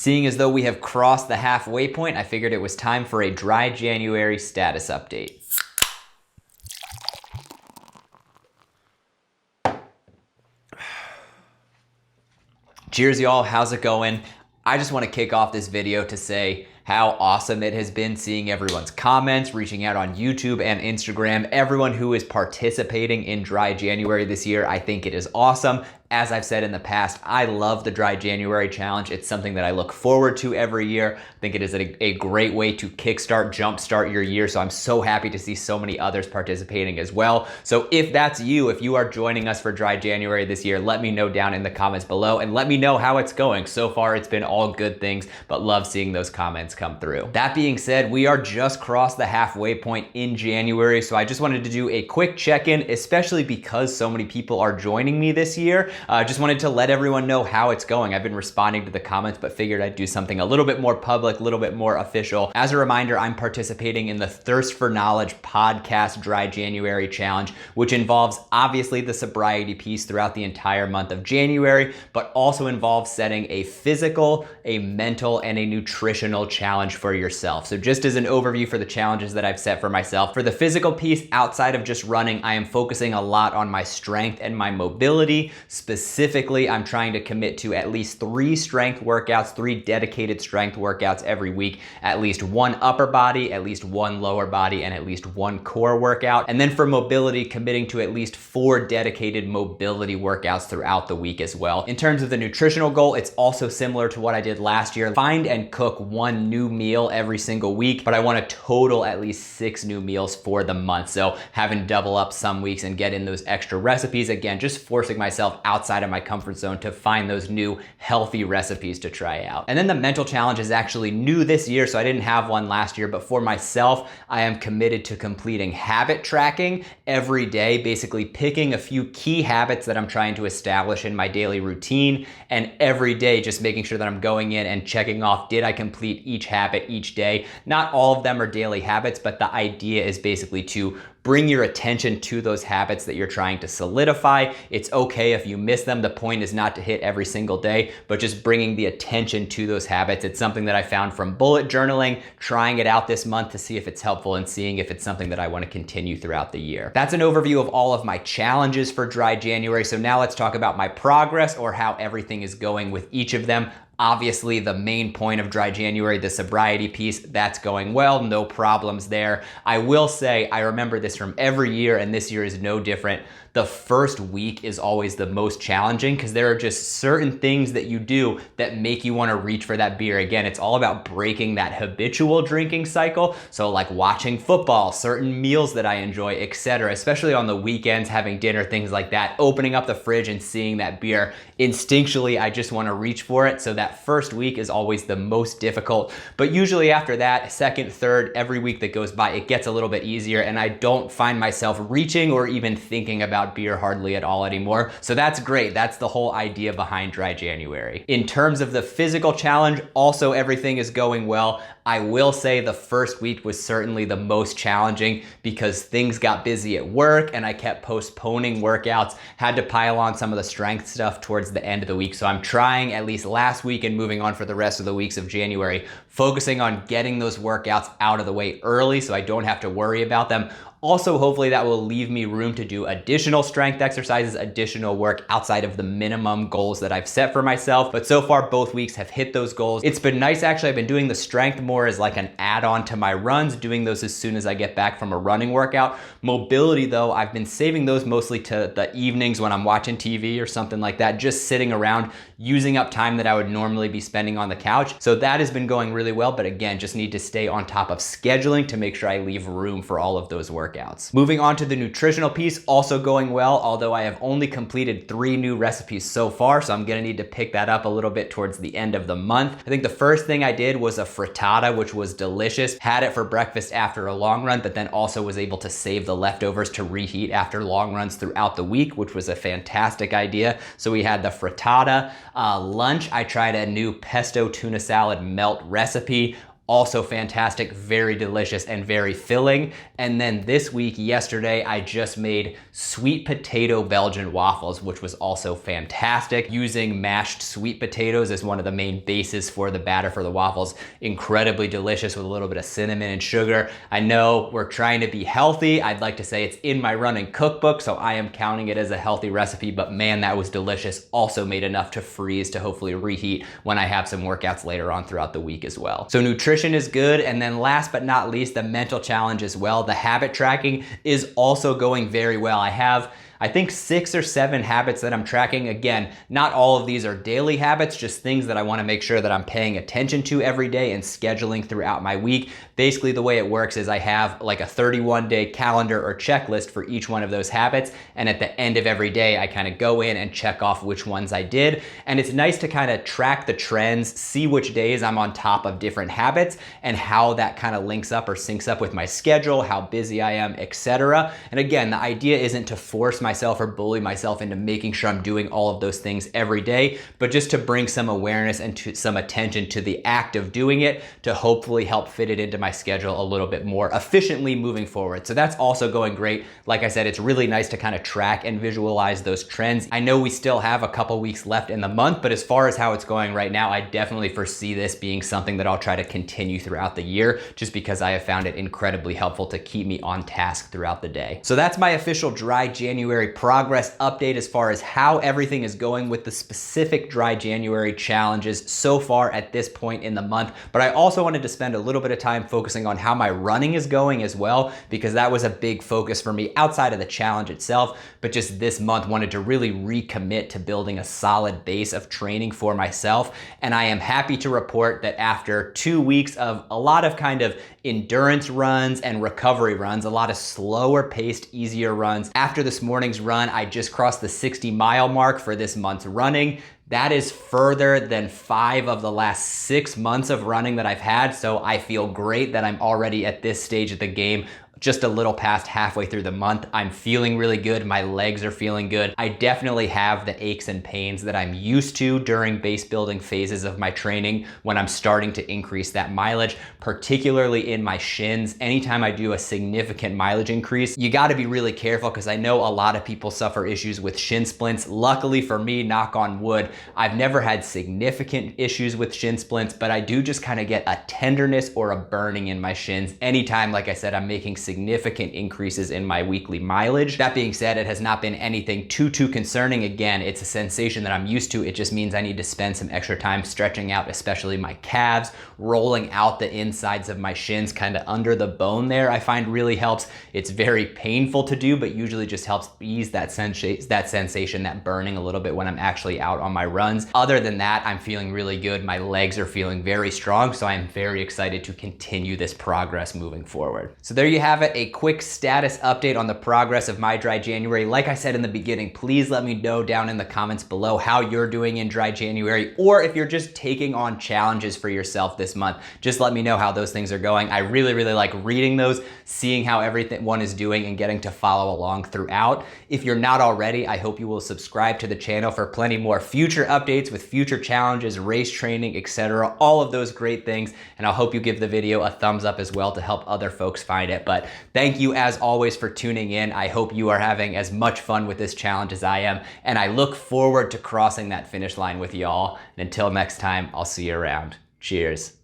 Seeing as though we have crossed the halfway point, I figured it was time for a dry January status update. Cheers, y'all. How's it going? I just want to kick off this video to say how awesome it has been seeing everyone's comments, reaching out on YouTube and Instagram, everyone who is participating in Dry January this year. I think it is awesome. As I've said in the past, I love the Dry January challenge. It's something that I look forward to every year. I think it is a great way to kickstart, jumpstart your year. So I'm so happy to see so many others participating as well. So if that's you, if you are joining us for Dry January this year, let me know down in the comments below and let me know how it's going. So far, it's been all good things, but love seeing those comments come through. That being said, we are just crossed the halfway point in January. So I just wanted to do a quick check-in, especially because so many people are joining me this year. Just wanted to let everyone know how it's going. I've been responding to the comments, but figured I'd do something a little bit more public, a little bit more official. As a reminder, I'm participating in the Thirst for Knowledge podcast Dry January challenge, which involves obviously the sobriety piece throughout the entire month of January, but also involves setting a physical, a mental, and a nutritional challenge for yourself. So just as an overview for the challenges that I've set for myself, for the physical piece, outside of just running, I am focusing a lot on my strength and my mobility. Specifically, I'm trying to commit to at least 3 strength workouts, 3 dedicated strength workouts every week, at least 1 upper body, at least 1 lower body, and at least 1 core workout. And then for mobility, committing to at least 4 dedicated mobility workouts throughout the week as well. In terms of the nutritional goal, it's also similar to what I did last year. Find and cook 1 new meal every single week, but I want to total at least 6 new meals for the month. So having double up some weeks and get in those extra recipes, again, just forcing myself outside of my comfort zone to find those new healthy recipes to try out. And then the mental challenge is actually new this year, so I didn't have one last year, but for myself, I am committed to completing habit tracking every day, basically picking a few key habits that I'm trying to establish in my daily routine, and every day just making sure that I'm going in and checking off, did I complete each habit each day? Not all of them are daily habits, but the idea is basically to bring your attention to those habits that you're trying to solidify. It's okay if you miss them. The point is not to hit every single day, but just bringing the attention to those habits. It's something that I found from bullet journaling, trying it out this month to see if it's helpful and seeing if it's something that I want to continue throughout the year. That's an overview of all of my challenges for Dry January. So now let's talk about my progress or how everything is going with each of them. Obviously, the main point of Dry January, the sobriety piece, that's going well, no problems there. I will say, I remember this from every year, and this year is no different. The first week is always the most challenging because there are just certain things that you do that make you want to reach for that beer. Again, it's all about breaking that habitual drinking cycle. So like watching football, certain meals that I enjoy, etc., especially on the weekends, having dinner, things like that, opening up the fridge and seeing that beer. Instinctually, I just want to reach for it. So that first week is always the most difficult. But usually after that, second, third, every week that goes by, it gets a little bit easier and I don't find myself reaching or even thinking about beer hardly at all anymore. So that's great. That's the whole idea behind Dry January. In terms of the physical challenge, also everything is going well. I will say the first week was certainly the most challenging because things got busy at work and I kept postponing workouts, had to pile on some of the strength stuff towards the end of the week. So I'm trying at least last week and moving on for the rest of the weeks of January, focusing on getting those workouts out of the way early so I don't have to worry about them. Also, hopefully that will leave me room to do additional strength exercises, additional work outside of the minimum goals that I've set for myself. But so far, both weeks have hit those goals. It's been nice, actually. I've been doing the strength more as like an add-on to my runs, doing those as soon as I get back from a running workout. Mobility, though, I've been saving those mostly to the evenings when I'm watching TV or something like that, just sitting around, using up time that I would normally be spending on the couch. So that has been going really well. But again, just need to stay on top of scheduling to make sure I leave room for all of those workouts. Moving on to the nutritional piece, also going well, although I have only completed 3 new recipes so far, so I'm gonna need to pick that up a little bit towards the end of the month. I think the first thing I did was a frittata, which was delicious. Had it for breakfast after a long run, but then also was able to save the leftovers to reheat after long runs throughout the week, which was a fantastic idea. So we had the frittata. Lunch, I tried a new pesto tuna salad melt recipe. Also fantastic, very delicious, and very filling. And then this week, yesterday, I just made sweet potato Belgian waffles, which was also fantastic. Using mashed sweet potatoes as one of the main bases for the batter for the waffles. Incredibly delicious with a little bit of cinnamon and sugar. I know we're trying to be healthy. I'd like to say it's in my running cookbook, so I am counting it as a healthy recipe, but man, that was delicious. Also made enough to freeze to hopefully reheat when I have some workouts later on throughout the week as well. So nutrition is good, and then last but not least, the mental challenge as well. The habit tracking is also going very well. I have, I think, 6 or 7 habits that I'm tracking. Again, not all of these are daily habits, just things that I want to make sure that I'm paying attention to every day and scheduling throughout my week. Basically, the way it works is I have like a 31-day calendar or checklist for each one of those habits, and at the end of every day, I kind of go in and check off which ones I did. And it's nice to kind of track the trends, see which days I'm on top of different habits, and how that kind of links up or syncs up with my schedule, how busy I am, etc. And again, the idea isn't to force myself or bully myself into making sure I'm doing all of those things every day, but just to bring some awareness and some attention to the act of doing it to hopefully help fit it into my schedule a little bit more efficiently moving forward. So that's also going great. Like I said, it's really nice to kind of track and visualize those trends. I know we still have a couple weeks left in the month, but as far as how it's going right now, I definitely foresee this being something that I'll try to continue throughout the year, just because I have found it incredibly helpful to keep me on task throughout the day. So that's my official Dry January progress update as far as how everything is going with the specific Dry January challenges so far at this point in the month. But I also wanted to spend a little bit of time focusing on how my running is going as well, because that was a big focus for me outside of the challenge itself, but just this month wanted to really recommit to building a solid base of training for myself. And I am happy to report that after 2 weeks of a lot of kind of endurance runs and recovery runs, a lot of slower paced, easier runs, after this morning's run, I just crossed the 60-mile mark for this month's running. That is further than 5 of the last 6 months of running that I've had. So I feel great that I'm already at this stage of the game, just a little past halfway through the month. I'm feeling really good. My legs are feeling good. I definitely have the aches and pains that I'm used to during base building phases of my training when I'm starting to increase that mileage, particularly in my shins. Anytime I do a significant mileage increase, you got to be really careful, because I know a lot of people suffer issues with shin splints. Luckily for me, knock on wood, I've never had significant issues with shin splints, but I do just kind of get a tenderness or a burning in my shins anytime, like I said, I'm making significant increases in my weekly mileage. That being said, it has not been anything too concerning. Again, it's a sensation that I'm used to. It just means I need to spend some extra time stretching out, especially my calves, rolling out the insides of my shins kind of under the bone there. I find really helps. It's very painful to do, but usually just helps ease that sensation, that burning a little bit when I'm actually out on my runs. Other than that, I'm feeling really good. My legs are feeling very strong, so I'm very excited to continue this progress moving forward. So there you have it, a quick status update on the progress of my Dry January. Like I said in the beginning, please let me know down in the comments below how you're doing in Dry January, or if you're just taking on challenges for yourself this month, just let me know how those things are going. I really like reading those, seeing how everyone is doing, and getting to follow along throughout. If you're not already, I hope you will subscribe to the channel for plenty more future updates with future challenges, race training, etc. All of those great things. And I hope you give the video a thumbs up as well to help other folks find it. But thank you as always for tuning in. I hope you are having as much fun with this challenge as I am, and I look forward to crossing that finish line with y'all. And until next time, I'll see you around. Cheers.